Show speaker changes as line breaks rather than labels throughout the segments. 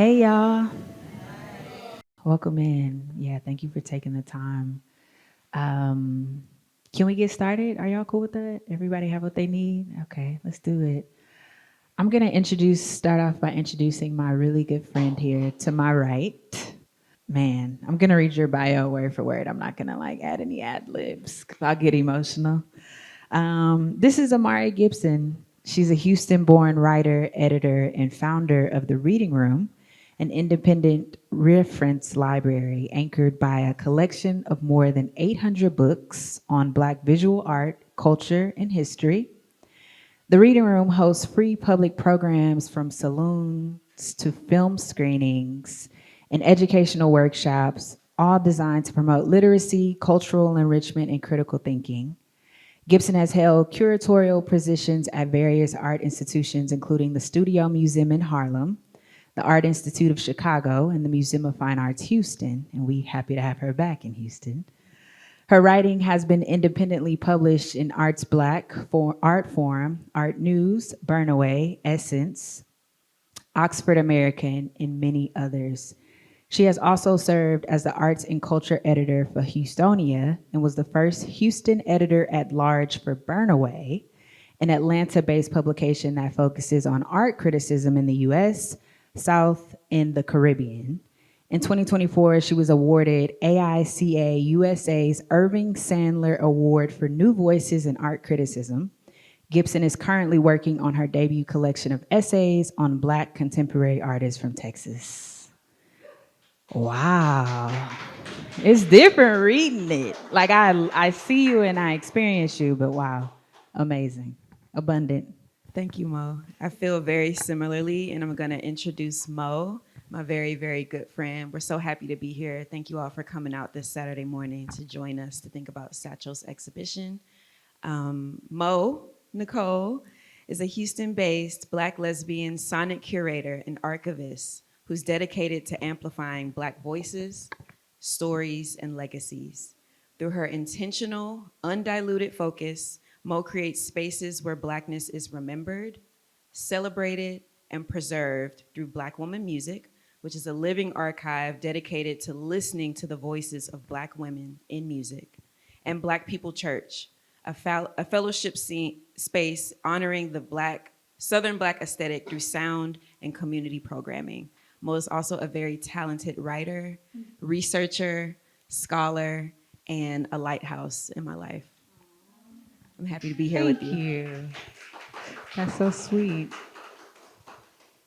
Hey, y'all. Welcome in. Yeah, thank you for taking the time. Um, can we get started? Are y'all cool with that? Everybody have what they need? Okay, let's do it. I'm going to start off by introducing my really good friend here to my right. Man, I'm going to read your bio word for word. I'm not going to add any ad libs because I'll get emotional. This is Amarie Gipson. She's a Houston born writer, editor, and founder of The Reading Room, an independent reference library anchored by a collection of more than 800 books on Black visual art, culture, and history. The Reading Room hosts free public programs from saloons to film screenings and educational workshops, all designed to promote literacy, cultural enrichment, and critical thinking. Gipson has held curatorial positions at various art institutions, including the Studio Museum in Harlem, the Art Institute of Chicago, and the Museum of Fine Arts Houston, and we're happy to have her back in Houston. Her writing has been independently published in Arts Black, Art Forum, Art News, Burnaway, Essence, Oxford American, and many others. She has also served as the arts and culture editor for Houstonia and was the first Houston editor at large for Burnaway, an Atlanta-based publication that focuses on art criticism in the US, South, and the Caribbean. In 2024, she was awarded AICA USA's Irving Sandler Award for New Voices in Art Criticism. Gipson is currently working on her debut collection of essays on Black contemporary artists from Texas. Wow. It's different reading it. I see you and I experience you, but wow. Amazing. Abundant.
Thank you, Mo. I feel very similarly, and I'm going to introduce Mo, my very, very good friend. We're so happy to be here. Thank you all for coming out this Saturday morning to join us to think about Satchel's exhibition. Mo Nikole is a Houston-based Black lesbian sonic curator and archivist who's dedicated to amplifying Black voices, stories, and legacies. Through her intentional, undiluted focus, Mo creates spaces where Blackness is remembered, celebrated, and preserved through Black Woman Music, which is a living archive dedicated to listening to the voices of Black women in music, and Black People Church, a fellowship space honoring the Southern Black aesthetic through sound and community programming. Mo is also a very talented writer, researcher, scholar, and a lighthouse in my life. I'm happy to be here with you.
Thank you. That's so sweet.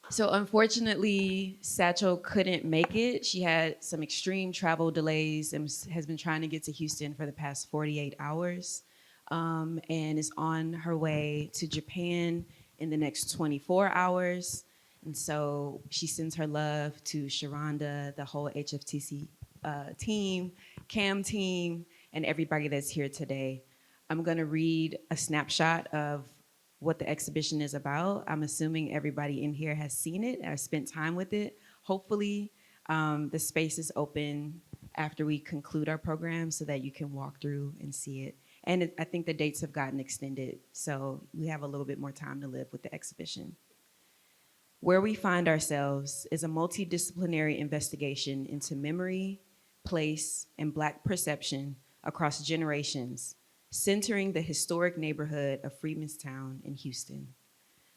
So unfortunately, Satchel couldn't make it. She had some extreme travel delays and has been trying to get to Houston for the past 48 hours, and is on her way to Japan in the next 24 hours. And so she sends her love to Sharonda, the whole HFTC team, CAM team, and everybody that's here today. I'm going to read a snapshot of what the exhibition is about. I'm assuming everybody in here has seen it or spent time with it. Hopefully, the space is open after we conclude our program so that you can walk through and see it. And I think the dates have gotten extended, so we have a little bit more time to live with the exhibition. Where we find ourselves is a multidisciplinary investigation into memory, place, and Black perception across generations, centering the historic neighborhood of Freedmanstown in Houston.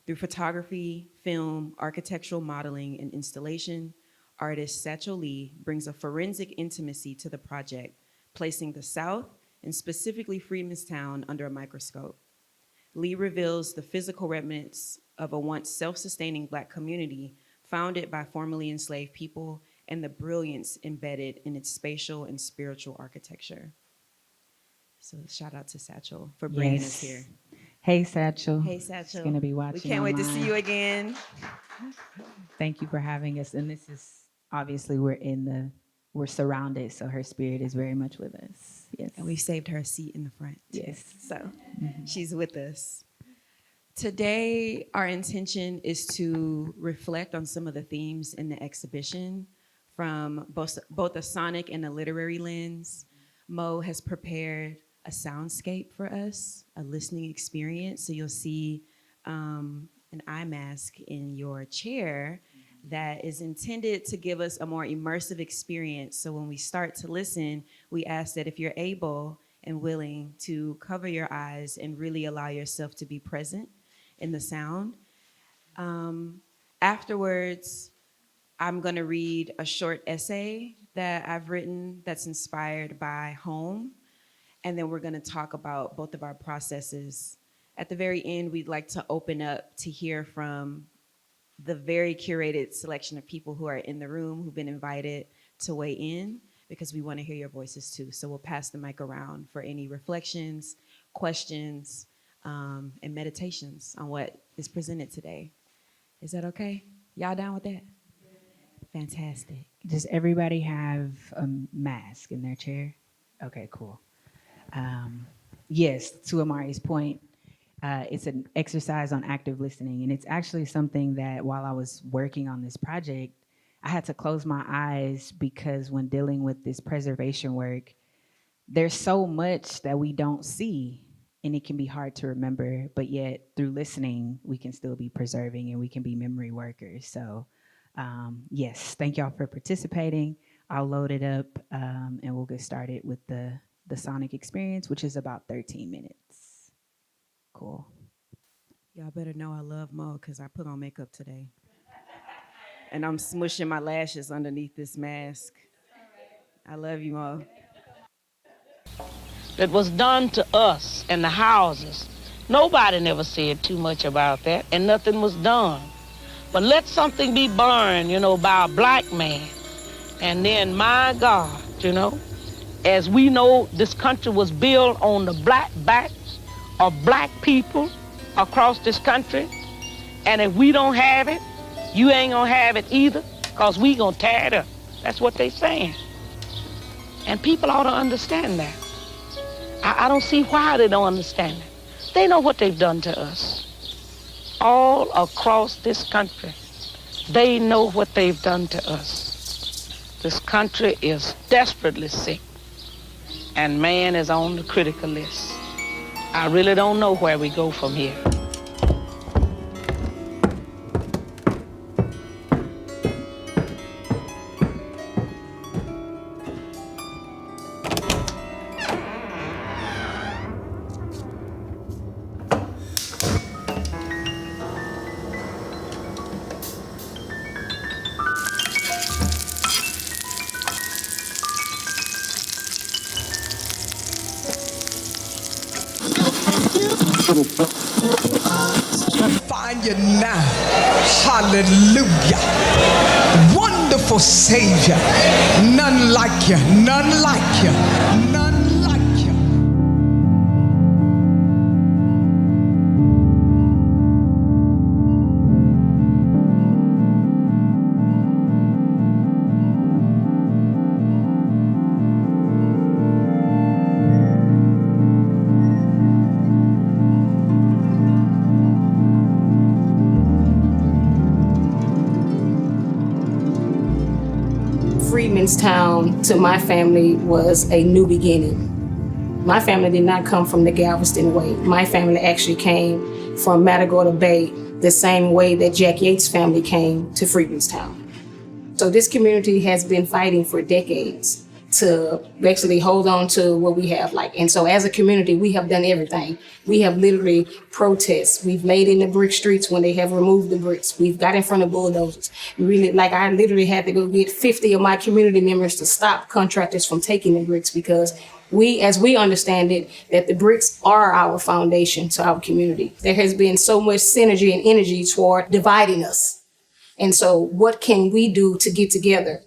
Through photography, film, architectural modeling, and installation, artist Satchel Lee brings a forensic intimacy to the project, placing the South, and specifically Freedmanstown, under a microscope. Lee reveals the physical remnants of a once self-sustaining Black community founded by formerly enslaved people and the brilliance embedded in its spatial and spiritual architecture. So shout out to Satchel for bringing us here.
Hey, Satchel.
Hey,
She's
Satchel.
going to be watching
We can't wait to see you again.
Thank you for having us. And this is obviously we're surrounded, so her spirit is very much with us. Yes.
And we've saved her a seat in the front, too.
Yes.
So she's with us. Today, our intention is to reflect on some of the themes in the exhibition from both a sonic and a literary lens. Mo has prepared a soundscape for us, a listening experience. So you'll see an eye mask in your chair that is intended to give us a more immersive experience. So when we start to listen, we ask that if you're able and willing to cover your eyes and really allow yourself to be present in the sound. Afterwards, I'm going to read a short essay that I've written that's inspired by home. And then we're going to talk about both of our processes. At the very end, we'd like to open up to hear from the very curated selection of people who are in the room, who've been invited to weigh in, because we want to hear your voices too. So we'll pass the mic around for any reflections, questions, and meditations on what is presented today. Is that okay? Y'all down with that? Fantastic.
Does everybody have a mask in their chair? Okay, cool. Yes, to Amarie's point, it's an exercise on active listening. And it's actually something that while I was working on this project, I had to close my eyes because when dealing with this preservation work, there's so much that we don't see and it can be hard to remember, but yet through listening, we can still be preserving and we can be memory workers. So yes, thank y'all for participating. I'll load it up and we'll get started with the sonic experience, which is about 13 minutes. Cool.
Y'all better know I love Mo because I put on makeup today. And I'm smushing my lashes underneath this mask. I love you, Mo.
That was done to us in the houses. Nobody never said too much about that, and nothing was done. But let something be burned, by a black man. And then, my God, as we know, this country was built on the black backs of black people across this country. And if we don't have it, you ain't gonna have it either, because we gonna tear it up. That's what they saying. And people ought to understand that. I don't see why they don't understand it. They know what they've done to us. All across this country, they know what they've done to us. This country is desperately sick, and man is on the critical list. I really don't know where we go from here.
Find you now. Hallelujah. Wonderful Savior. None like you. None like you. None like you.
Town to my family was a new beginning. My family did not come from the Galveston way. My family actually came from Matagorda Bay, the same way that Jack Yates' family came to Freedmen's Town. So this community has been fighting for decades to actually hold on to what we have. And so as a community, we have done everything. We have literally protests. We've laid in the brick streets when they have removed the bricks. We've got in front of bulldozers. I literally had to go get 50 of my community members to stop contractors from taking the bricks, because as we understand it, that the bricks are our foundation to our community. There has been so much synergy and energy toward dividing us. And so what can we do to get together?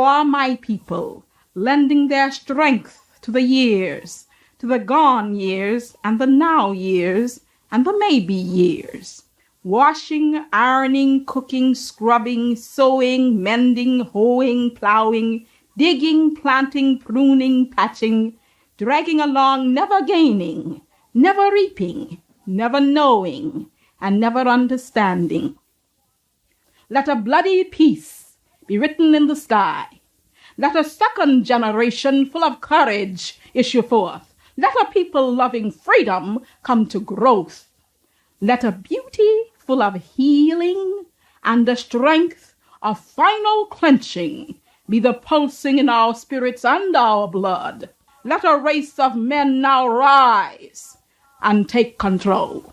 for my people, lending their strength to the years, to the gone years and the now years and the maybe years. Washing, ironing, cooking, scrubbing, sewing, mending, hoeing, plowing, digging, planting, pruning, patching, dragging along, never gaining, never reaping, never knowing, and never understanding. Let a bloody peace be written in the sky. Let a second generation full of courage issue forth. Let a people loving freedom come to growth. Let a beauty full of healing and the strength of final clenching be the pulsing in our spirits and our blood. Let a race of men now rise and take control.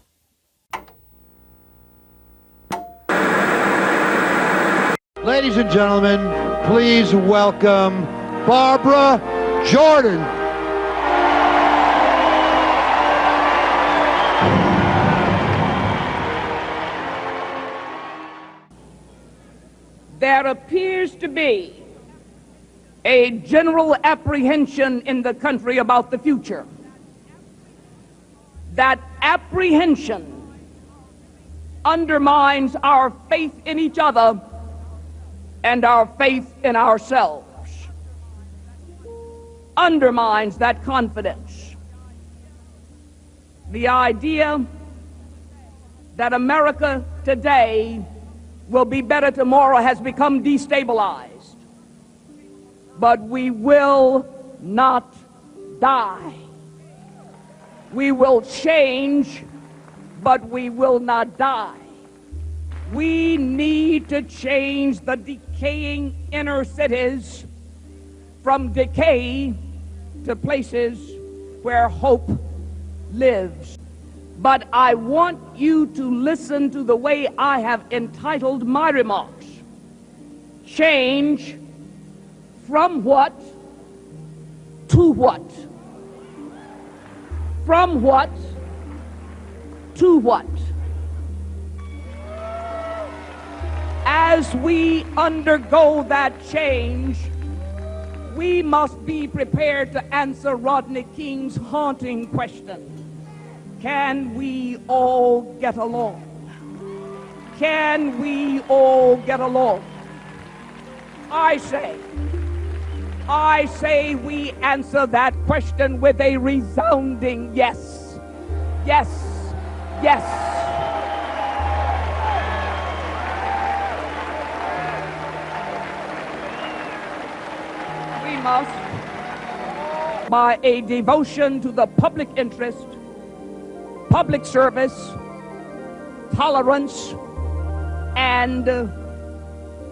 Ladies and gentlemen, please welcome Barbara Jordan.
There appears to be a general apprehension in the country about the future. That apprehension undermines our faith in each other and our faith in ourselves. Undermines that confidence. The idea that America today will be better tomorrow has become destabilized. But we will not die. We will change, but we will not die. We need to change the decaying inner cities from decay to places where hope lives. But I want you to listen to the way I have entitled my remarks. Change from what to what? From what to what? As we undergo that change, we must be prepared to answer Rodney King's haunting question. Can we all get along? Can we all get along? I say we answer that question with a resounding yes. Yes. Yes. We must, by a devotion to the public interest, public service, tolerance, and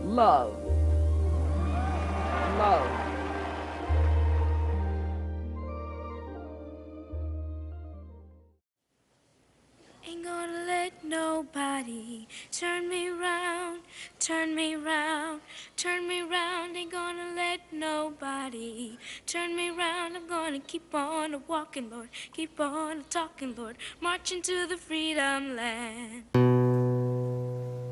love. Love.
Ain't gonna let nobody turn me round, turn me round, turn me round. Ain't gonna let nobody turn me round. I'm gonna keep on walking, Lord, keep on talking, Lord, marching to the freedom land.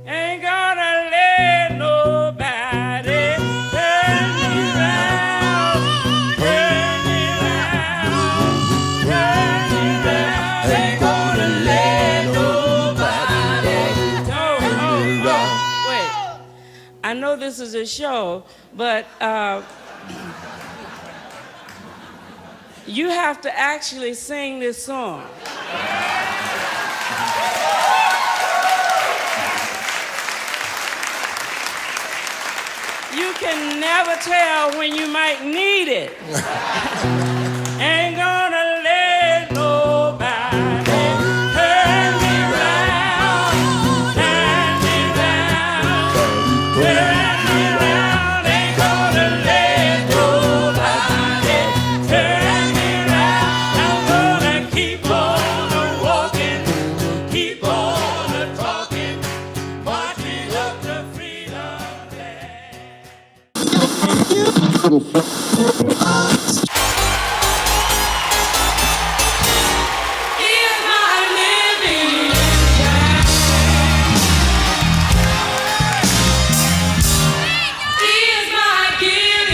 Ain't gonna let nobody turn me round, turn me round, turn me round. Ain't gonna let nobody turn me round. Wait, I know this is a show, but you have to actually sing this song. You can never tell when you might need it. Ain't gonna let nobody turn me round, turn me round, turn me round. Ain't gonna let nobody turn me round. I'm gonna keep on walking, keep on talking, marching up to freedom land. Here's my living here's my giving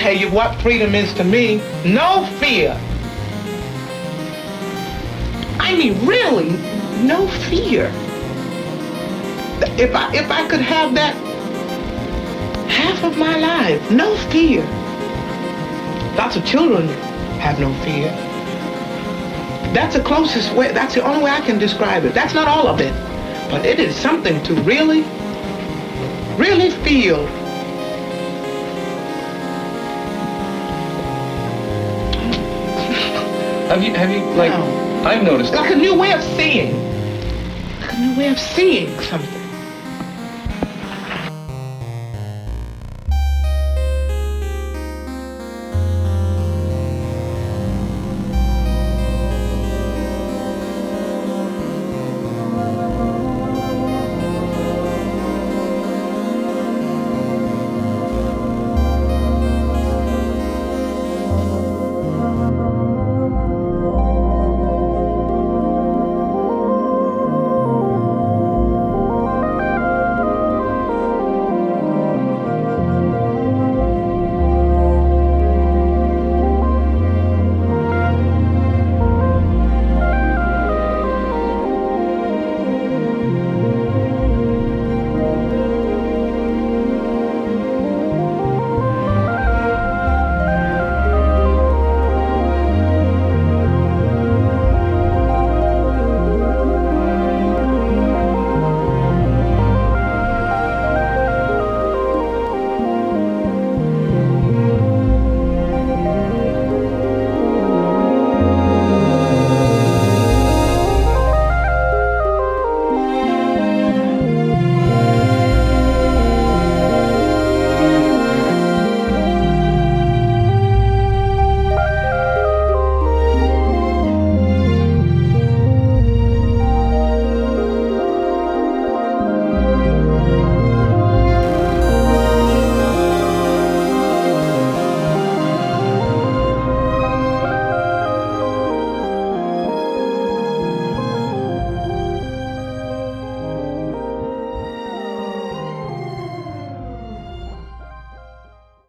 tell you what freedom is to me. No fear. I mean, really, no fear. If I could have that half of my life, no fear. Lots of children have no fear. That's the closest way, that's the only way I can describe it. That's not all of it, but it is something to really, really feel.
Have you like, I've noticed.
Like a new way of seeing. Like a new way of seeing something.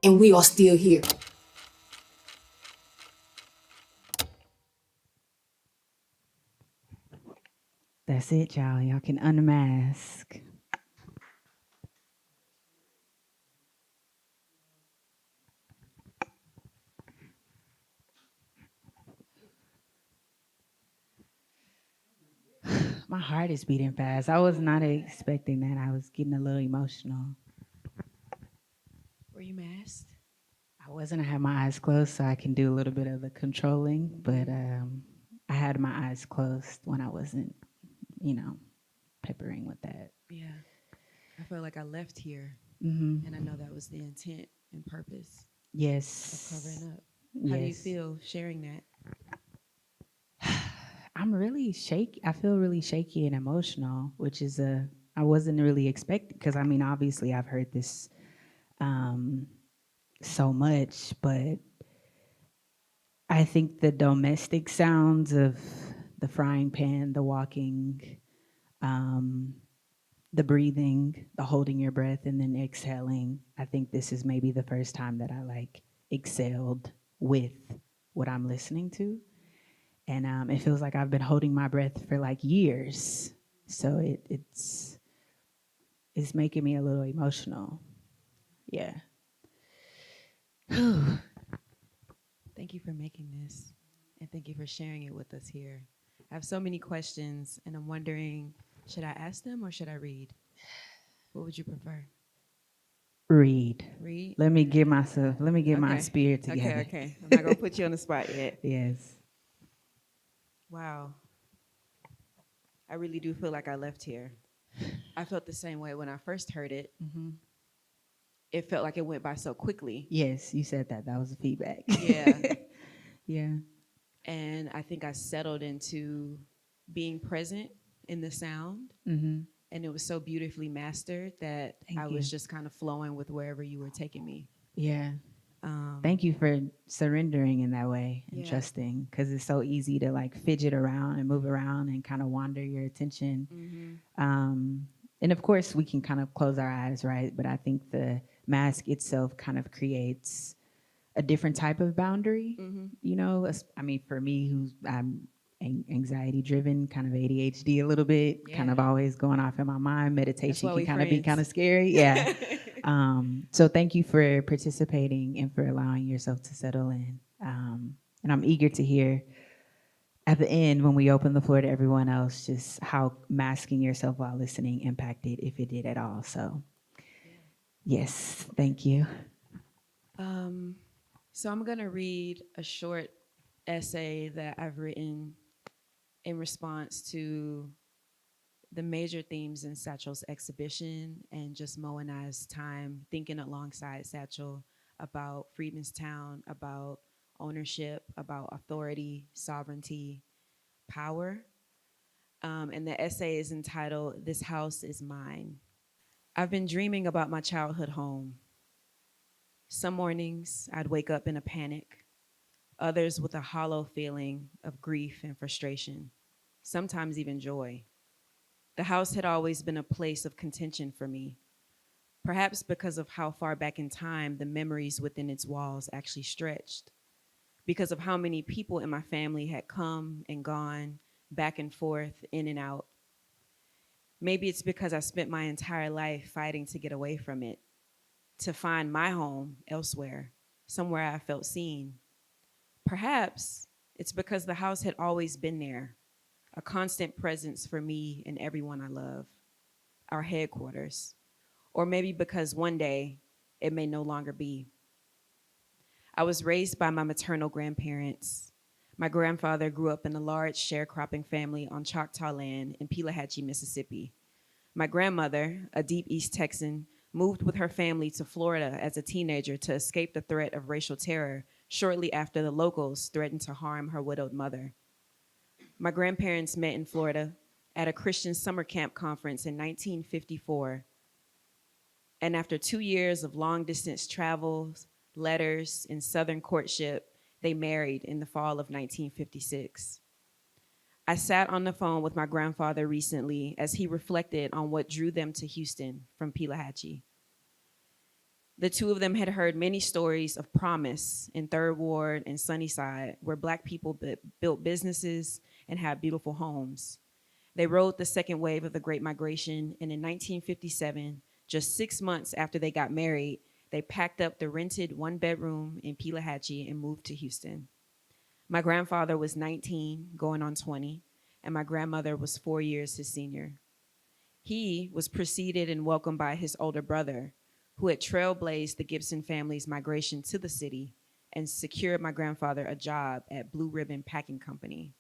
And we are still here.
That's it, y'all. Y'all can unmask. My heart is beating fast. I was not expecting that. I was getting a little emotional.
Were you masked?
I wasn't. I had my eyes closed so I can do a little bit of the controlling, but I had my eyes closed when I wasn't, peppering with that.
Yeah. I felt like I left here,
Mm-hmm.
and I know that was the intent and purpose
Yes.
of covering up. How do you feel sharing that?
I'm really shaky. I feel really shaky and emotional, which is I wasn't really expecting, because obviously I've heard this so much, but I think the domestic sounds of the frying pan, the walking, the breathing, the holding your breath and then exhaling, I think this is maybe the first time that I exhaled with what I'm listening to. And it feels like I've been holding my breath for years. So it's making me a little emotional. Yeah.
Thank you for making this, and thank you for sharing it with us here. I have so many questions, and I'm wondering, should I ask them or should I read? What would you prefer?
Read.
Read?
Let me get my spirit together.
Okay. I'm not going to put you on the spot yet.
Yes.
Wow. I really do feel like I left here. I felt the same way when I first heard it.
Mm-hmm.
It felt like it went by so quickly.
Yes, you said that. That was the feedback.
Yeah.
Yeah.
And I think I settled into being present in the sound.
Mm-hmm.
And it was so beautifully mastered that I was just kind of flowing with wherever you were taking me.
Yeah. Thank you for surrendering in that way and trusting, because it's so easy to fidget around and move around and kind of wander your attention. Mm-hmm. And of course we can kind of close our eyes, right? But I think the mask itself kind of creates a different type of boundary.
Mm-hmm.
You know, I mean, for me, who's I'm anxiety driven, kind of ADHD a little bit, kind of always going off in my mind. Meditation can kind of be kind of scary. Yeah. So thank you for participating and for allowing yourself to settle in. And I'm eager to hear at the end when we open the floor to everyone else, just how masking yourself while listening impacted, if it did at all. So yes, thank you.
So I'm going to read a short essay that I've written in response to the major themes in Satchel's exhibition and just Mo and I's time thinking alongside Satchel about Freedmen's Town, about ownership, about authority, sovereignty, power. And the essay is entitled, "This House is Mine." I've been dreaming about my childhood home. Some mornings I'd wake up in a panic, others with a hollow feeling of grief and frustration, sometimes even joy. The house had always been a place of contention for me, perhaps because of how far back in time the memories within its walls actually stretched, because of how many people in my family had come and gone, back and forth, in and out. Maybe it's because I spent my entire life fighting to get away from it, to find my home elsewhere, somewhere I felt seen. Perhaps it's because the house had always been there, a constant presence for me and everyone I love, our headquarters. Or maybe because one day it may no longer be. I was raised by my maternal grandparents. My grandfather grew up in a large sharecropping family on Choctaw land in Pelahatchie, Mississippi. My grandmother, a deep East Texan, moved with her family to Florida as a teenager to escape the threat of racial terror shortly after the locals threatened to harm her widowed mother. My grandparents met in Florida at a Christian summer camp conference in 1954. And after 2 years of long distance travels, letters, and Southern courtship, they married in the fall of 1956. I sat on the phone with my grandfather recently as he reflected on what drew them to Houston from Pelahatchie. The two of them had heard many stories of promise in Third Ward and Sunnyside, where Black people built businesses and had beautiful homes. They rode the second wave of the Great Migration, and in 1957, just 6 months after they got married, they packed up the rented one-bedroom in Pelahatchie and moved to Houston. My grandfather was 19, going on 20, and my grandmother was 4 years his senior. He was preceded and welcomed by his older brother, who had trailblazed the Gipson family's migration to the city and secured my grandfather a job at Blue Ribbon Packing Company.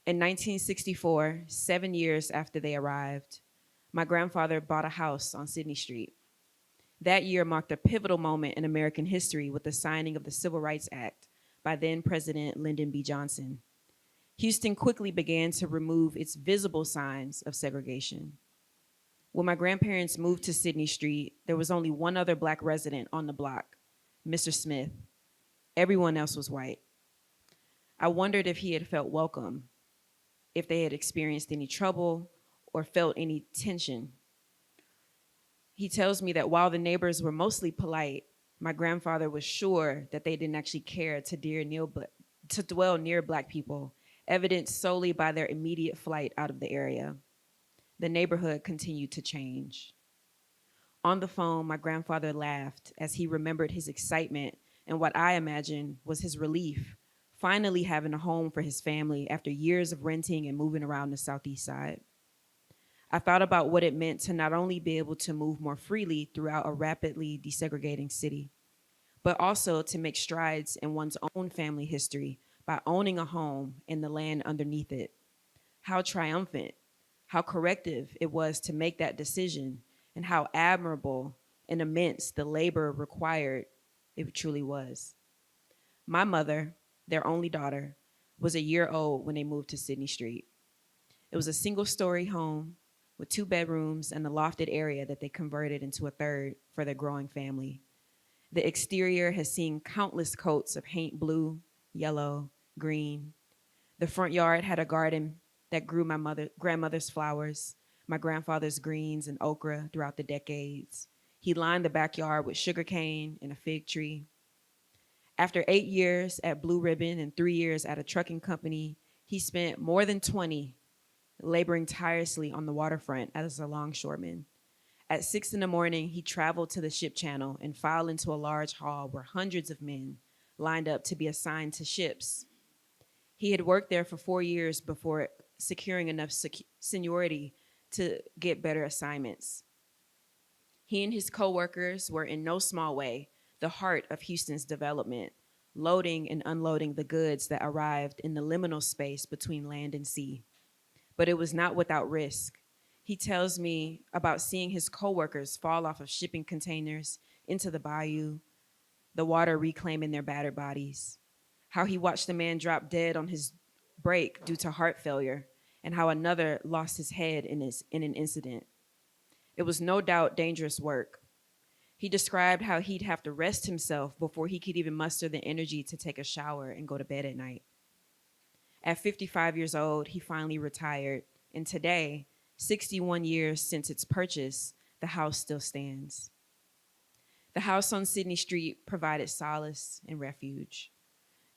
In 1964, 7 years after they arrived, my grandfather bought a house on Sydney Street. That year marked a pivotal moment in American history with the signing of the Civil Rights Act by then President Lyndon B. Johnson. Houston quickly began to remove its visible signs of segregation. When my grandparents moved to Sydney Street, there was only one other Black resident on the block, Mr. Smith. Everyone else was white. I wondered if he had felt welcome, if they had experienced any trouble or felt any tension. He tells me that while the neighbors were mostly polite, my grandfather was sure that they didn't actually care to dwell near Black people, evidenced solely by their immediate flight out of the area. The neighborhood continued to change. On the phone, my grandfather laughed as he remembered his excitement and what I imagine was his relief, finally having a home for his family after years of renting and moving around the Southeast Side. I thought about what it meant to not only be able to move more freely throughout a rapidly desegregating city, but also to make strides in one's own family history by owning a home and the land underneath it. How triumphant, how corrective it was to make that decision, and how admirable and immense the labor required it truly was. My mother, their only daughter, was a year old when they moved to Sydney Street. It was a single-story home with 2 bedrooms and a lofted area that they converted into a third for their growing family. The exterior has seen countless coats of paint blue, yellow, green. The front yard had a garden that grew my grandmother's flowers, my grandfather's greens and okra throughout the decades. He lined the backyard with sugarcane and a fig tree. After 8 years at Blue Ribbon and 3 years at a trucking company, he spent more than 20 laboring tirelessly on the waterfront as a longshoreman. At 6 in the morning, he traveled to the ship channel and filed into a large hall where hundreds of men lined up to be assigned to ships. He had worked there for 4 years before securing enough seniority to get better assignments. He and his coworkers were in no small way the heart of Houston's development, loading and unloading the goods that arrived in the liminal space between land and sea. But it was not without risk. He tells me about seeing his coworkers fall off of shipping containers into the bayou, the water reclaiming their battered bodies, how he watched a man drop dead on his break due to heart failure, and how another lost his head in an incident. It was no doubt dangerous work. He described how he'd have to rest himself before he could even muster the energy to take a shower and go to bed at night. At 55 years old, he finally retired, and today, 61 years since its purchase, the house still stands. The house on Sydney Street provided solace and refuge.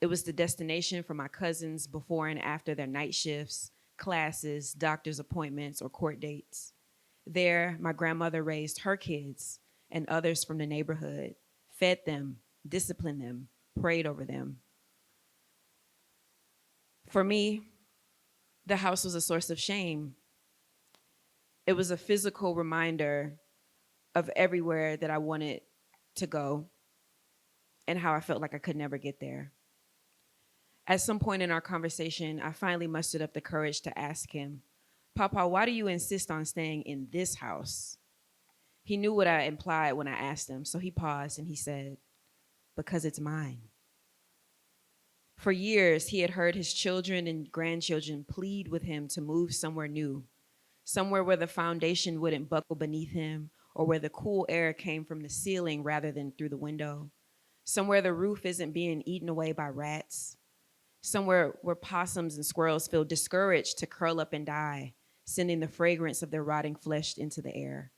It was the destination for my cousins before and after their night shifts, classes, doctor's appointments, or court dates. There, my grandmother raised her kids and others from the neighborhood, fed them, disciplined them, prayed over them. For me, the house was a source of shame. It was a physical reminder of everywhere that I wanted to go and how I felt like I could never get there. At some point in our conversation, I finally mustered up the courage to ask him, "Papa, why do you insist on staying in this house?" He knew what I implied when I asked him, so he paused and he said, "Because it's mine." For years, he had heard his children and grandchildren plead with him to move somewhere new, somewhere where the foundation wouldn't buckle beneath him or where the cool air came from the ceiling rather than through the window, somewhere the roof isn't being eaten away by rats, somewhere where possums and squirrels feel discouraged to curl up and die, sending the fragrance of their rotting flesh into the air.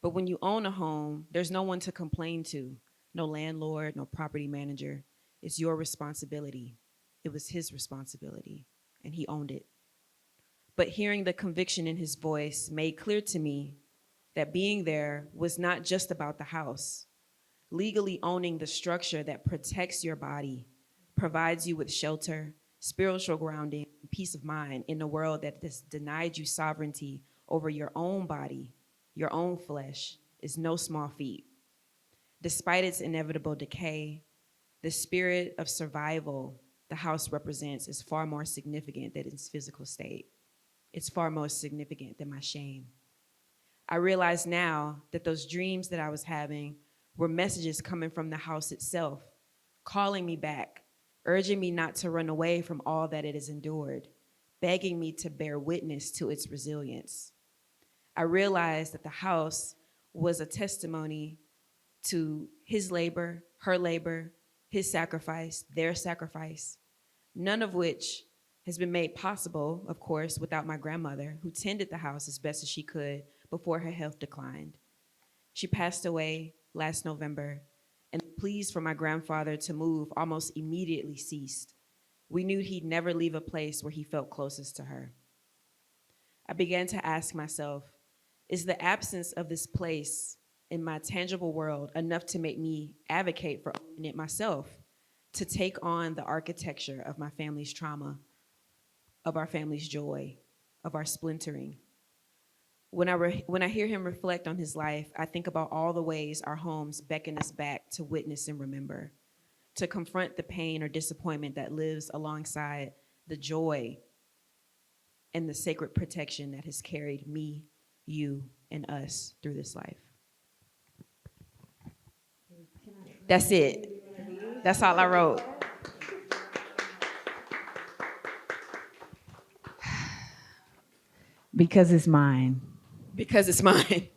But when you own a home, there's no one to complain to, no landlord, no property manager. It's your responsibility. It was his responsibility, and he owned it. But hearing the conviction in his voice made clear to me that being there was not just about the house. Legally owning the structure that protects your body, provides you with shelter, spiritual grounding, and peace of mind in a world that has denied you sovereignty over your own body, your own flesh, is no small feat. Despite its inevitable decay, the spirit of survival the house represents is far more significant than its physical state. It's far more significant than my shame. I realize now that those dreams that I was having were messages coming from the house itself, calling me back, urging me not to run away from all that it has endured, begging me to bear witness to its resilience. I realized that the house was a testimony to his labor, her labor, his sacrifice, their sacrifice, none of which has been made possible, of course, without my grandmother, who tended the house as best as she could before her health declined. She passed away last November, and the pleas for my grandfather to move almost immediately ceased. We knew he'd never leave a place where he felt closest to her. I began to ask myself, is the absence of this place in my tangible world enough to make me advocate for owning it myself, to take on the architecture of my family's trauma, of our family's joy, of our splintering? When I hear him reflect on his life, I think about all the ways our homes beckon us back to witness and remember, to confront the pain or disappointment that lives alongside the joy and the sacred protection that has carried me, you, and us through this life. That's it. That's all I wrote.
Because it's mine.
Because it's mine.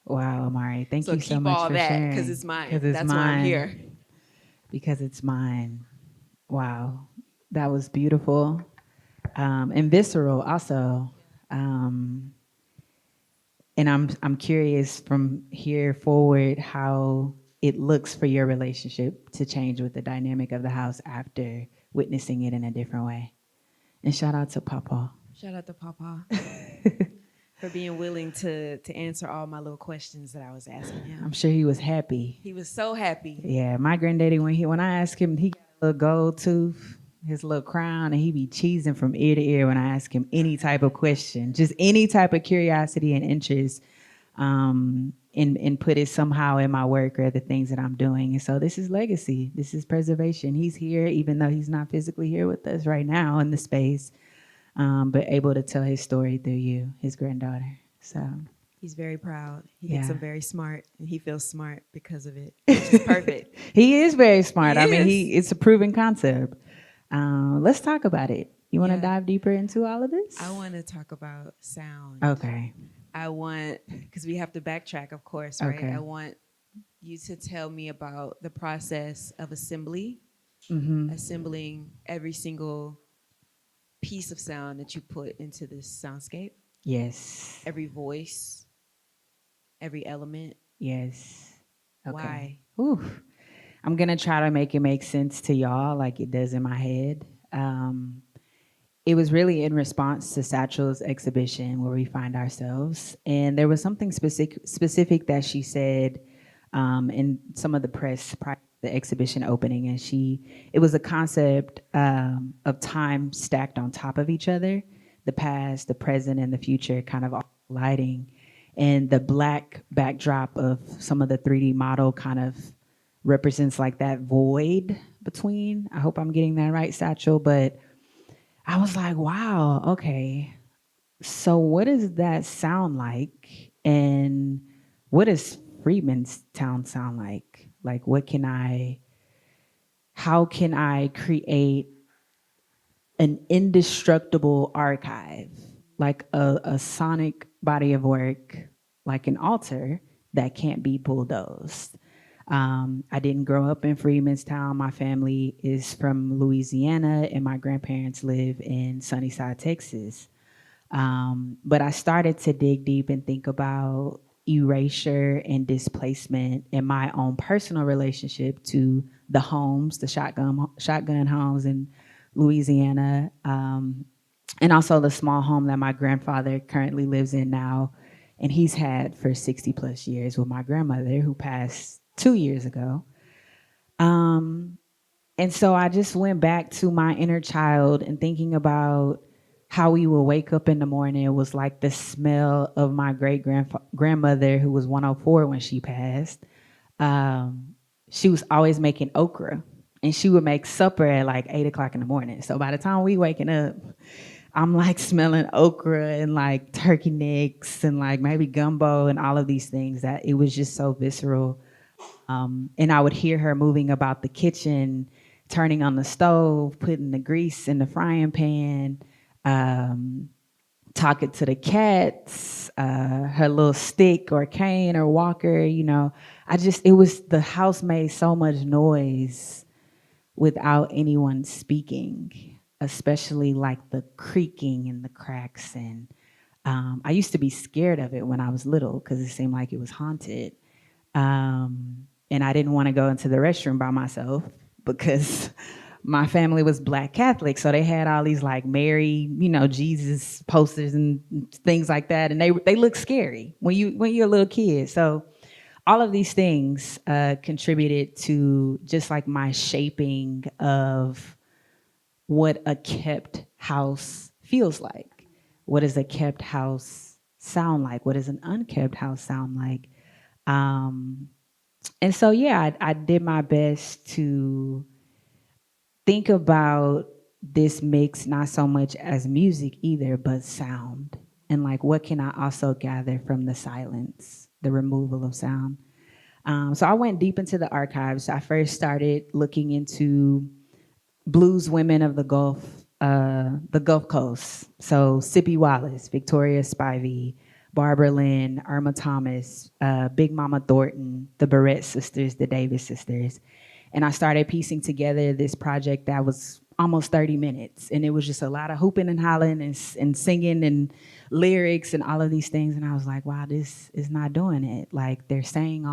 Wow, Amarie, thank you so
keep
much
all
for
that,
sharing.
because it's mine.
'Cause it's
That's why I'm
mine.
here.
Because it's mine. Wow, that was beautiful, and visceral also. And I'm curious from here forward how it looks for your relationship to change with the dynamic of the house after witnessing it in a different way. And shout out to Papa.
Shout out to Papa for being willing to answer all my little questions that I was asking him.
I'm sure he was happy.
He was so happy.
Yeah, my granddaddy, when I asked him, he got a little gold tooth, his little crown, and he be cheesing from ear to ear when I ask him any type of question, just any type of curiosity and interest, and put it somehow in my work or the things that I'm doing. And so this is legacy. This is preservation. He's here, even though he's not physically here with us right now in the space, but able to tell his story through you, his granddaughter. So
he's very proud. He
Yeah.
thinks I'm very smart, and he feels smart because of it. Which is perfect.
he is very smart. I mean,
He is.
it's a proven concept. Let's talk about it. You want to
Yeah.
dive deeper into all of this?
I want to talk about sound.
Okay.
I want, because we have to backtrack, of course, right?
Okay.
I want you to tell me about the process of assembling every single piece of sound that you put into this soundscape.
Yes.
Every voice, every element.
Yes. Okay.
Why?
Oof. I'm going to try to make it make sense to y'all like it does in my head. It was really in response to Satchel's exhibition Where We Find Ourselves. And there was something specific that she said in some of the press prior to the exhibition opening. And it was a concept of time stacked on top of each other, the past, the present, and the future kind of all colliding. And the black backdrop of some of the 3D model kind of represents like that void between. I hope I'm getting that right, Satchel, but I was like, wow, okay. So what does that sound like? And what does Freedmen's Town sound like? Like, how can I create an indestructible archive, like a sonic body of work, like an altar that can't be bulldozed? I didn't grow up in Freedmen's Town. My family is from Louisiana, and my grandparents live in Sunnyside, Texas. But I started to dig deep and think about erasure and displacement in my own personal relationship to the homes, the shotgun homes in Louisiana, and also the small home that my grandfather currently lives in now, and he's had for 60 plus years with my grandmother, who passed 2 years ago. And so I just went back to my inner child and thinking about how we would wake up in the morning. It was like the smell of my grandmother, who was 104 when she passed. She was always making okra, and she would make supper at like 8 o'clock in the morning. So by the time we waking up, I'm like smelling okra and like turkey necks and like maybe gumbo and all of these things that it was just so visceral. And I would hear her moving about the kitchen, turning on the stove, putting the grease in the frying pan, talking to the cats, her little stick or cane or walker, the house made so much noise without anyone speaking, especially like the creaking and the cracks. And I used to be scared of it when I was little because it seemed like it was haunted. And I didn't want to go into the restroom by myself because my family was Black Catholic. So they had all these like Mary, Jesus posters and things like that. And they look scary when you're a little kid. So all of these things contributed to just like my shaping of what a kept house feels like. What does a kept house sound like? What does an unkept house sound like? And so, yeah, I did my best to think about this mix, not so much as music either, but sound. And like, what can I also gather from the silence, the removal of sound? So I went deep into the archives. I first started looking into blues women of the Gulf Coast. So Sippy Wallace, Victoria Spivey, Barbara Lynn, Irma Thomas, Big Mama Thornton, the Barrett sisters, the Davis sisters. And I started piecing together this project that was almost 30 minutes. And it was just a lot of hooping and hollering and singing and lyrics and all of these things. And I was like, wow, this is not doing it. Like they're saying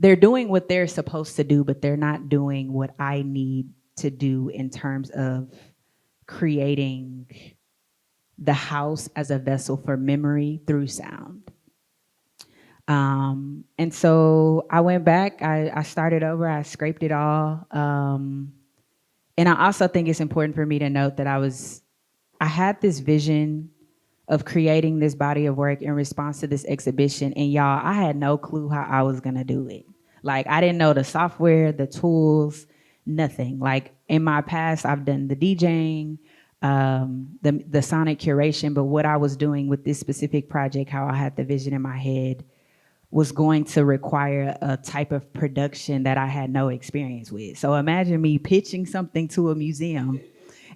they're doing what they're supposed to do, but they're not doing what I need to do in terms of creating the house as a vessel for memory through sound. And so I went back, I started over, I scraped it all. And I also think it's important for me to note that I had this vision of creating this body of work in response to this exhibition. And y'all, I had no clue how I was gonna do it. Like, I didn't know the software, the tools, nothing. Like, in my past, I've done the DJing, the sonic curation, but what I was doing with this specific project, how I had the vision in my head, was going to require a type of production that I had no experience with. So imagine me pitching something to a museum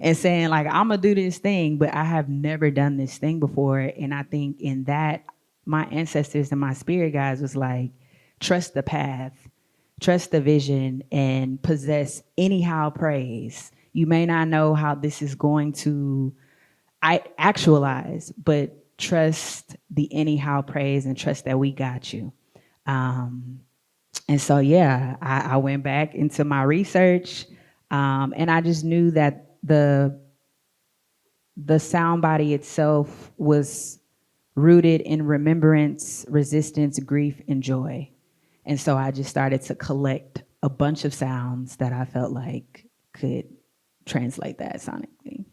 and saying, like, I'm gonna do this thing, but I have never done this thing before. And I think in that, my ancestors and my spirit guides was like, trust the path, trust the vision, and possess anyhow praise. You may not know how this is going to actualize, but trust the anyhow praise and trust that we got you. And so, yeah, I went back into my research, and I just knew that the sound body itself was rooted in remembrance, resistance, grief, and joy. And so I just started to collect a bunch of sounds that I felt like could translate that sonically.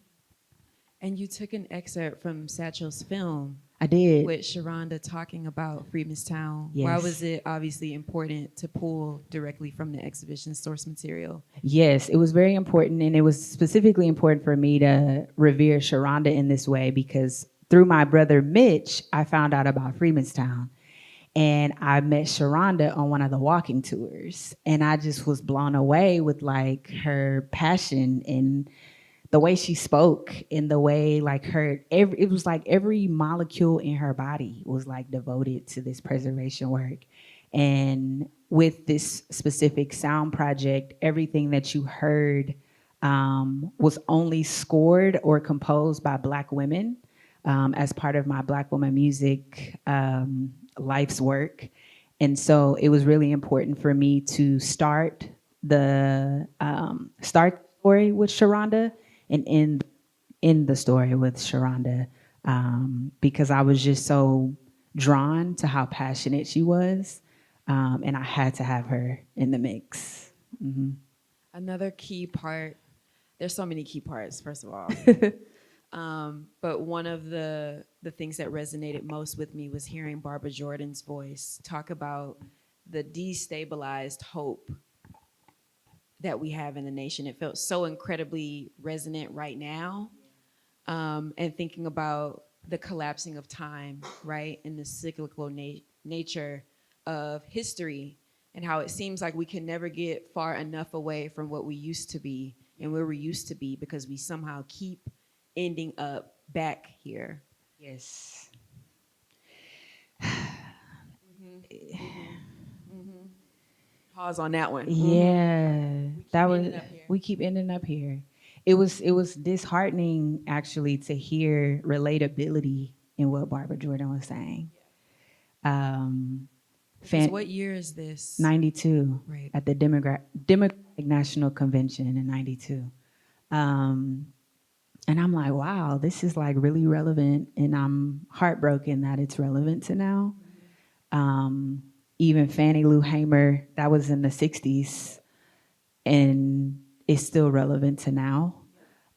And you took an excerpt from Satchel's film.
I did.
With Sharonda talking about Freedmen's Town.
Yes.
Why was it obviously important to pull directly from the exhibition source material?
Yes, it was very important, and it was specifically important for me to revere Sharonda in this way because through my brother Mitch, I found out about Freedmen's Town. And I met Sharonda on one of the walking tours, and I just was blown away with like her passion and the way she spoke, in the way like it was like every molecule in her body was like devoted to this preservation work. And with this specific sound project, everything that you heard was only scored or composed by Black women as part of my Black Woman Music life's work. And so it was really important for me to start the story with Sharonda and in the story with Sharonda, because I was just so drawn to how passionate she was, and I had to have her in the mix. Mm-hmm.
Another key part, there's so many key parts, first of all. But one of the things that resonated most with me was hearing Barbara Jordan's voice talk about the destabilized hope that we have in the nation. It felt so incredibly resonant right now. And thinking about the collapsing of time, right? And the cyclical nature of history and how it seems like we can never get far enough away from what we used to be and where we used to be because we somehow keep ending up back here.
Yes.
Pause on that one.
Yeah, we keep ending up here. It was disheartening actually to hear relatability in what Barbara Jordan was saying.
What year is this?
92,
right.
At the Democratic National Convention in 92. And I'm like, wow, this is like really relevant, and I'm heartbroken that it's relevant to now. Even Fannie Lou Hamer, that was in the 60s, and it's still relevant to now.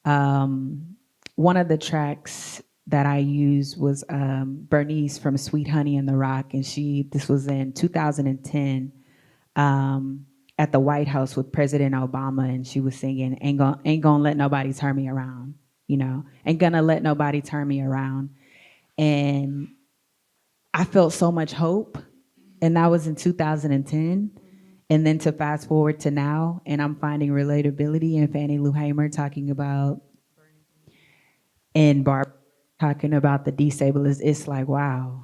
One of the tracks that I used was Bernice from Sweet Honey in the Rock, and this was in 2010 at the White House with President Obama, and she was singing, ain't gonna let nobody turn me around, ain't gonna let nobody turn me around. And I felt so much hope. And that was in 2010. And then to fast forward to now, and I'm finding relatability in Fannie Lou Hamer talking about, and Barb talking about the destabilization. It's like, wow,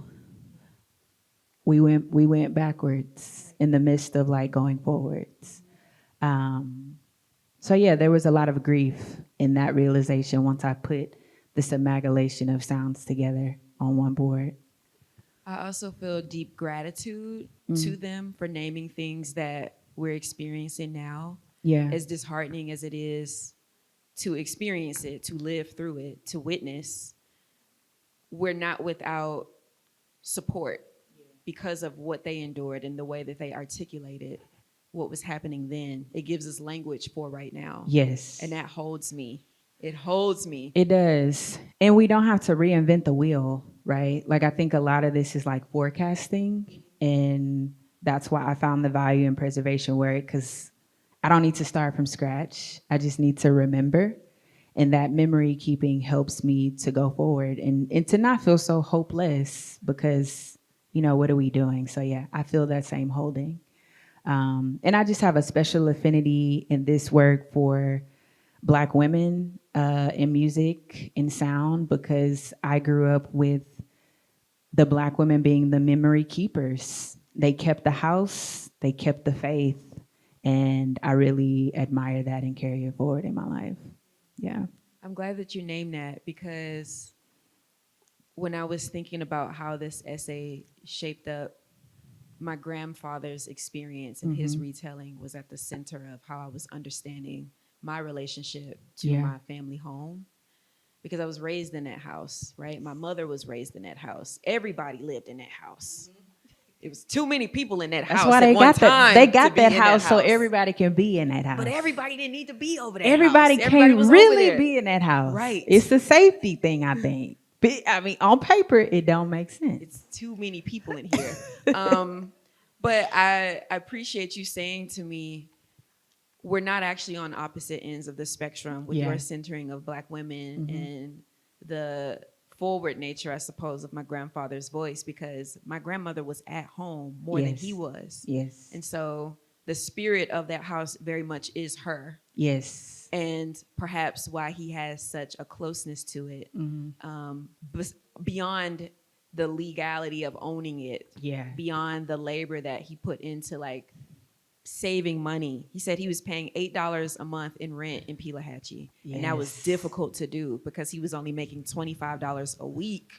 we went backwards in the midst of like going forwards. So yeah, there was a lot of grief in that realization once I put this amalgamation of sounds together on one board.
I also feel deep gratitude to them for naming things that we're experiencing now.
Yeah.
As disheartening as it is to experience it, to live through it, to witness, we're not without support because of what they endured and the way that they articulated what was happening then. It gives us language for right now.
Yes.
And that holds me. It holds me.
It does. And we don't have to reinvent the wheel, right? Like, I think a lot of this is like forecasting. And that's why I found the value in preservation work, because I don't need to start from scratch. I just need to remember. And that memory keeping helps me to go forward and to not feel so hopeless because, you know, what are we doing? So, yeah, I feel that same holding. And I just have a special affinity in this work for Black women in music and sound, because I grew up with the Black women being the memory keepers. They kept the house, they kept the faith, and I really admire that and carry it forward in my life. Yeah.
I'm glad that you named that, because when I was thinking about how this essay shaped up my grandfather's experience, and his retelling was at the center of how I was understanding my relationship to my family home, because I was raised in that house, right? My mother was raised in that house. Everybody lived in that house. It was too many people in that house.
That's why they got that. They got that house so
everybody.
everybody can be in that house.
But everybody didn't need to be over there.
Everybody can't really be in that house.
Right.
It's a safety thing, I think. But, I mean, on paper, it don't make sense.
It's too many people in here. But I appreciate you saying to me, we're not actually on opposite ends of the spectrum with your centering of Black women and the forward nature, I suppose, of my grandfather's voice, because my grandmother was at home more than he was.
Yes.
And so the spirit of that house very much is her.
Yes.
And perhaps why he has such a closeness to it, beyond the legality of owning it, beyond the labor that he put into like saving money. He said he was paying $8 a month in rent in Pelahatchie. And that was difficult to do because he was only making $25 a week.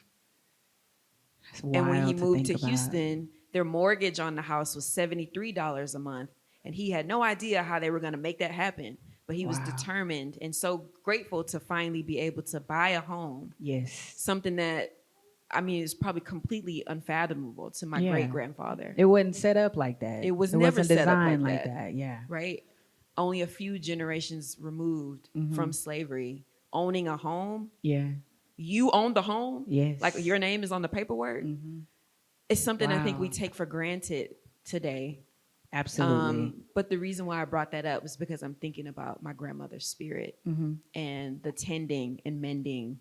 And when he moved to Houston, their mortgage on the house was $73 a month. And he had no idea how they were going to make that happen. But he was determined and so grateful to finally be able to buy a home.
Yes.
Something that, I mean, is probably completely unfathomable to my great-grandfather.
It wasn't set up like that.
It
wasn't
never set up
designed
like
that. Yeah.
Right? Only a few generations removed from slavery. Owning a home.
Yeah.
You own the home.
Yes.
Like your name is on the paperwork. It's something I think we take for granted today.
Absolutely.
But the reason why I brought that up was because I'm thinking about my grandmother's spirit and the tending and mending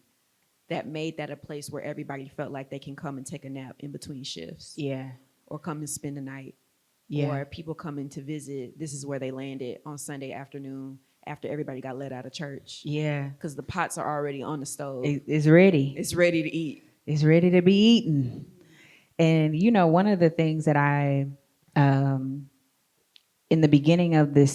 that made that a place where everybody felt like they can come and take a nap in between shifts.
Yeah.
Or come and spend the night.
Yeah.
Or people coming to visit. This is where they landed on Sunday afternoon after everybody got let out of church.
Yeah.
Because the pots are already on the stove.
It's ready.
It's ready to eat.
It's ready to be eaten. And, you know, one of the things that I, in the beginning of the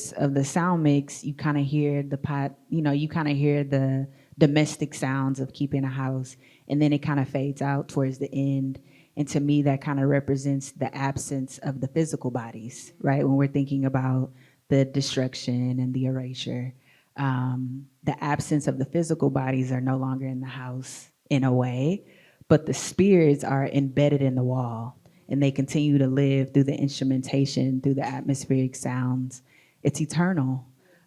sound mix, you kind of hear the pot, you know, you kind of hear the domestic sounds of keeping a house, and then it kind of fades out towards the end. And to me, that kind of represents the absence of the physical bodies, right? When we're thinking about the destruction and the erasure, the absence of the physical bodies are no longer in the house in a way, but the spirits are embedded in the wall. And they continue to live through the instrumentation, through the atmospheric sounds. It's eternal.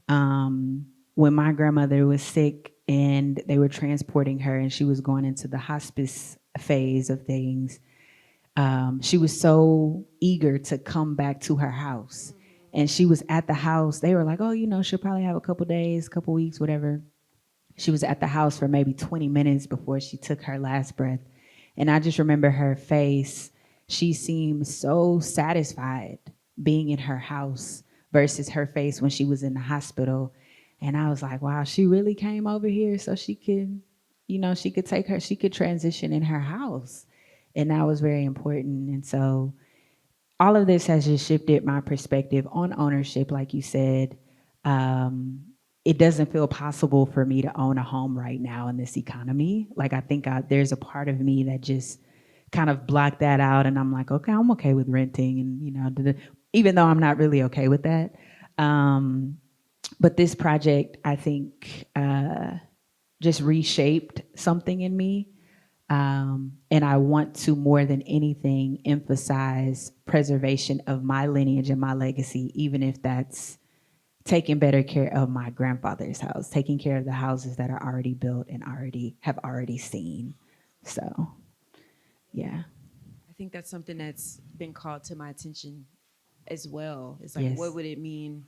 When my grandmother was sick and they were transporting her and she was going into the hospice phase of things, she was so eager to come back to her house. And she was at the house. They were like, oh, you know, she'll probably have a couple days, couple weeks, whatever. She was at the house for maybe 20 minutes before she took her last breath. And I just remember her face. She seemed so satisfied being in her house versus her face when she was in the hospital. And I was like, wow, she really came over here so she could, you know, she could transition in her house. And that was very important. And so all of this has just shifted my perspective on ownership, like you said. It doesn't feel possible for me to own a home right now in this economy. Like, I think there's a part of me that just kind of block that out, and I'm like, okay, I'm okay with renting, and even though I'm not really okay with that. But this project, I think, just reshaped something in me. And I want to, more than anything, emphasize preservation of my lineage and my legacy, even if that's taking better care of my grandfather's house, taking care of the houses that are already built and have already seen. So, yeah.
I think that's something that's been called to my attention as well. It's like,
Yes.
what would it mean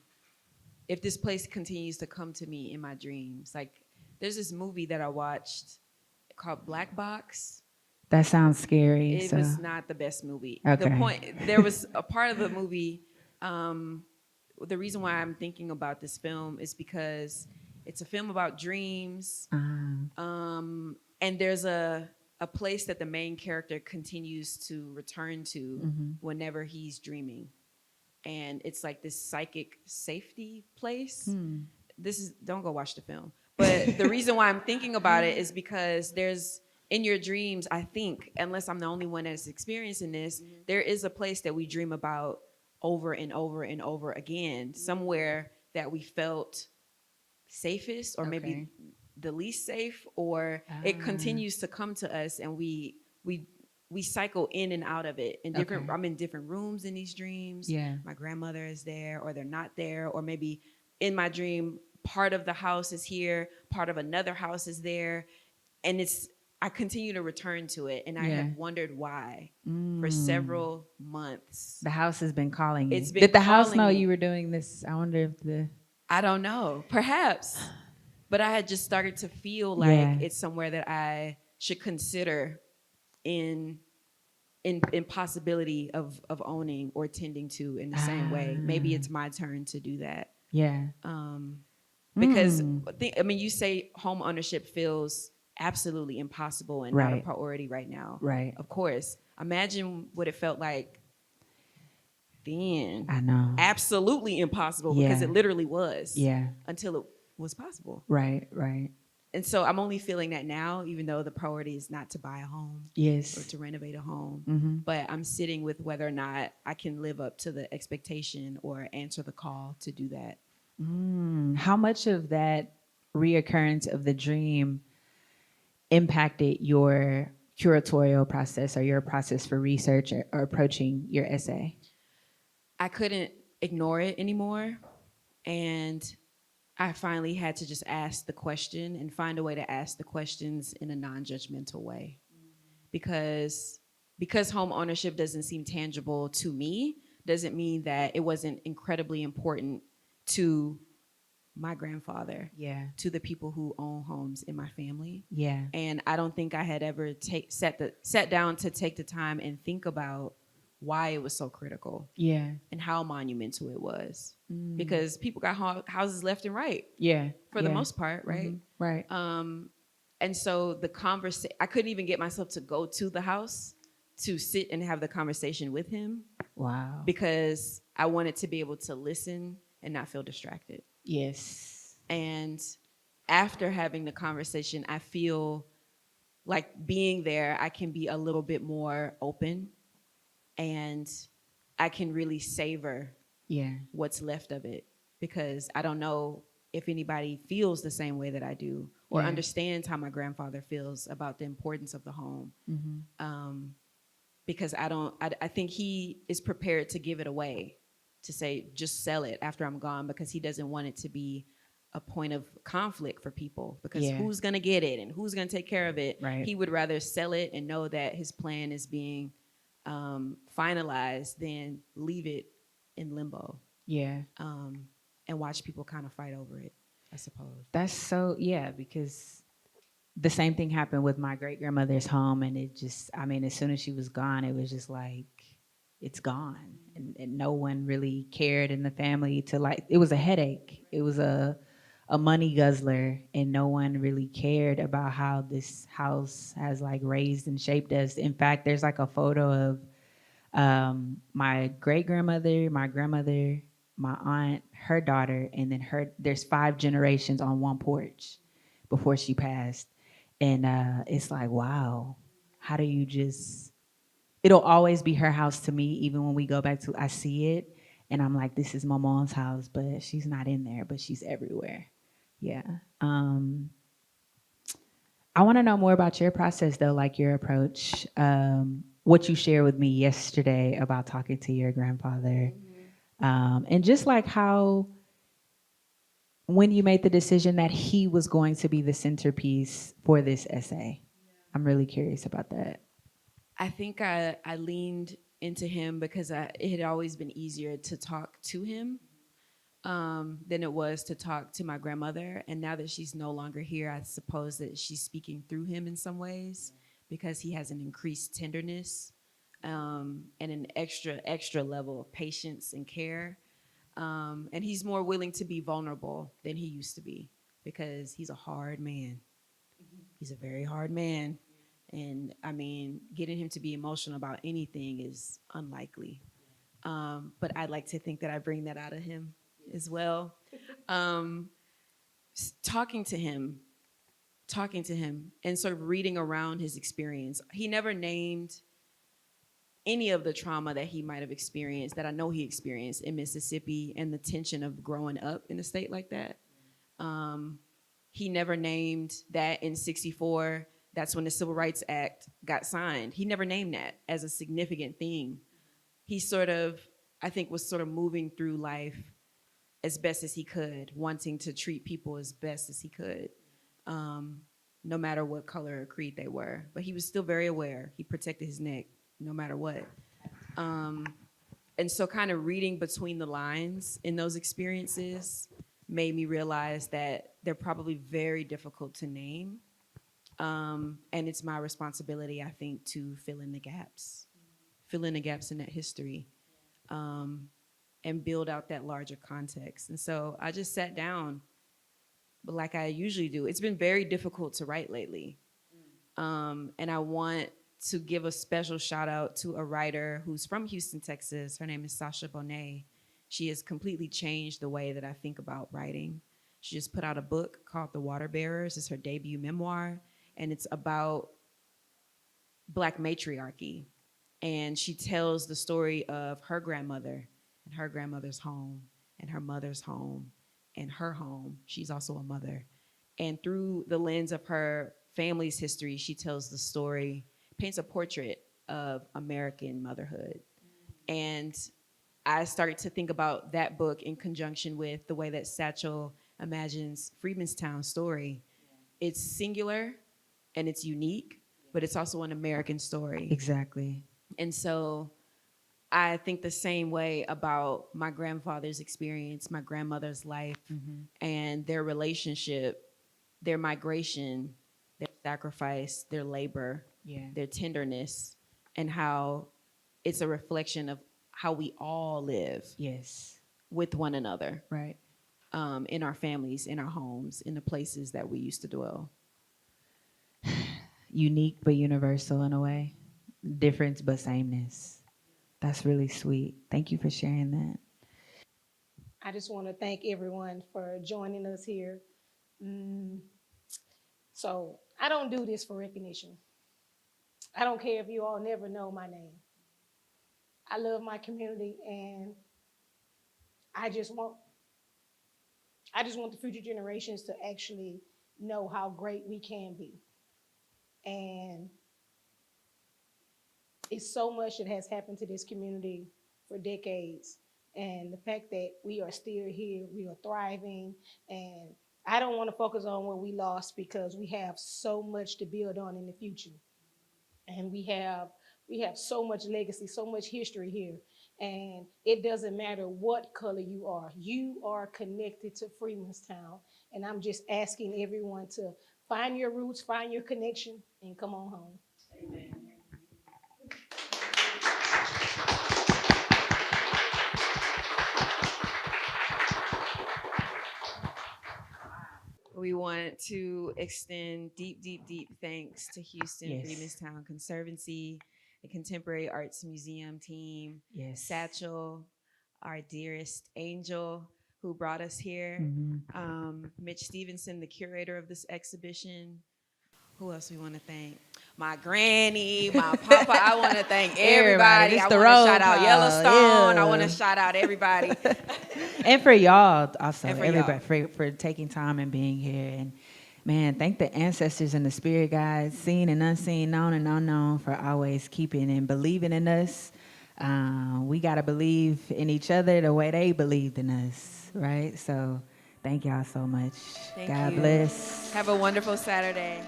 if this place continues to come to me in my dreams? Like, there's this movie that I watched called Black Box.
That sounds scary.
It was not the best movie.
Okay.
There was a part of the movie, the reason why I'm thinking about this film is because it's a film about dreams. And there's a place that the main character continues to return to whenever he's dreaming. And it's like this psychic safety place. Don't go watch the film. But the reason why I'm thinking about it is because there's, in your dreams, I think, unless I'm the only one that's experiencing this, there is a place that we dream about over and over and over again, somewhere that we felt safest, or maybe the least safe, or it continues to come to us, and we cycle in and out of it. In different, I'm in different rooms in these dreams.
Yeah.
My grandmother is there, or they're not there, or maybe in my dream, part of the house is here, part of another house is there, and I continue to return to it, and I have wondered why for several months.
The house has been calling you.
It's been
Did the house
calling
know
me.
you were doing this? I wonder if
I don't know, perhaps, but I had just started to feel like it's somewhere that I should consider in possibility of owning or tending to in the same way. Maybe it's my turn to do that.
Yeah.
Because you say home ownership feels absolutely impossible and not a priority right now.
Right.
Of course. Imagine what it felt like then.
I know.
Absolutely impossible, because it literally was.
Yeah.
Until it was possible.
Right, right.
And so I'm only feeling that now, even though the priority is not to buy a home.
Yes.
Or to renovate a home. But I'm sitting with whether or not I can live up to the expectation or answer the call to do that.
How much of that reoccurrence of the dream impacted your curatorial process or your process for research or approaching your essay?
I couldn't ignore it anymore. And I finally had to just ask the question and find a way to ask the questions in a non-judgmental way. Because home ownership doesn't seem tangible to me, doesn't mean that it wasn't incredibly important to my grandfather, to the people who own homes in my family.
Yeah.
And I don't think I had ever sat down to take the time and think about why it was so critical.
Yeah.
And how monumental it was. Because people got houses left and right.
Yeah.
For the most part, right?
Right.
And so the conversation, I couldn't even get myself to go to the house to sit and have the conversation with him.
Wow.
Because I wanted to be able to listen and not feel distracted.
Yes.
And after having the conversation, I feel like being there, I can be a little bit more open, and I can really savor what's left of it, because I don't know if anybody feels the same way that I do or understands how my grandfather feels about the importance of the home. Because I think he is prepared to give it away, to say, just sell it after I'm gone, because he doesn't want it to be a point of conflict for people, because who's going to get it and who's going to take care of it?
Right.
He would rather sell it and know that his plan is being finalized than leave it in limbo.
Yeah.
And watch people kind of fight over it, I suppose.
That's so, because the same thing happened with my great grandmother's home, and it just, as soon as she was gone, it was just like, it's gone. And no one really cared in the family it was a headache. It was a money guzzler, and no one really cared about how this house has raised and shaped us. In fact, there's a photo of my great grandmother, my grandmother, my aunt, her daughter, and then there's 5 generations on one porch before she passed. And it's like, wow, how do you just it'll always be her house to me. Even when we go back to, I see it, and I'm like, this is my mom's house, but she's not in there, but she's everywhere. Yeah. I want to know more about your process, though, like your approach. What you shared with me yesterday about talking to your grandfather, and just like how when you made the decision that he was going to be the centerpiece for this essay. I'm really curious about that.
I think I leaned into him because it had always been easier to talk to him than it was to talk to my grandmother. And now that she's no longer here, I suppose that she's speaking through him in some ways because he has an increased tenderness and an extra level of patience and care. And he's more willing to be vulnerable than he used to be because he's a hard man. He's a very hard man. And I mean, getting him to be emotional about anything is unlikely. But I like to think that I bring that out of him as well. Um, talking to him, and sort of reading around his experience. He never named any of the trauma that he might have experienced, that I know he experienced in Mississippi, and the tension of growing up in a state like that. He never named that in '64, that's when the Civil Rights Act got signed. He never named that as a significant thing. He sort of, I think, was sort of moving through life as best as he could, wanting to treat people as best as he could, no matter what color or creed they were. But he was still very aware. He protected his neck no matter what. And so kind of reading between the lines in those experiences made me realize that they're probably very difficult to name. And it's my responsibility, I think, to fill in the gaps in that history, and build out that larger context. And so I just sat down, but like I usually do. It's been very difficult to write lately. And I want to give a special shout out to a writer who's from Houston, Texas. Her name is Sasha Bonet. She has completely changed the way that I think about writing. She just put out a book called The Water Bearers. It's her debut memoir, and it's about Black matriarchy. And she tells the story of her grandmother and her grandmother's home and her mother's home and her home. She's also a mother. And through the lens of her family's history, she tells the story, paints a portrait of American motherhood. And I started to think about that book in conjunction with the way that Satchel imagines Freedmen's Town story. It's singular and it's unique, but it's also an American story.
Exactly.
And so I think the same way about my grandfather's experience, my grandmother's life, and their relationship, their migration, their sacrifice, their labor, their tenderness, and how it's a reflection of how we all live with one another.
Right.
In our families, in our homes, in the places that we used to dwell.
Unique but universal in a way. Difference but sameness. That's really sweet. Thank you for sharing that.
I just want to thank everyone for joining us here. So I don't do this for recognition. I don't care if you all never know my name. I love my community, and I just want the future generations to actually know how great we can be. And it's so much that has happened to this community for decades. And the fact that we are still here, we are thriving, and I don't want to focus on what we lost because we have so much to build on in the future. And we have so much legacy, so much history here. And it doesn't matter what color you are connected to Freemanstown. And I'm just asking everyone to find your roots, find your connection, and come on home. Amen.
We want to extend deep thanks to Houston Freedmenstown Conservancy, the Contemporary Arts Museum team, Satchel, our dearest angel who brought us here, Mitch Stevenson, the curator of this exhibition, Who else we want to thank? My granny, my papa. I want to thank everybody. I
This the
want to
roll
shout out
call.
Yellowstone. I
Yeah.
want to shout out everybody.
And for y'all also,
And for
everybody for taking time and being here. And man, thank the ancestors and the spirit guides, seen and unseen, known and unknown, for always keeping and believing in us. We got to believe in each other the way they believed in us, right? So thank y'all so much.
Thank
God
you.
bless.
Have a wonderful Saturday.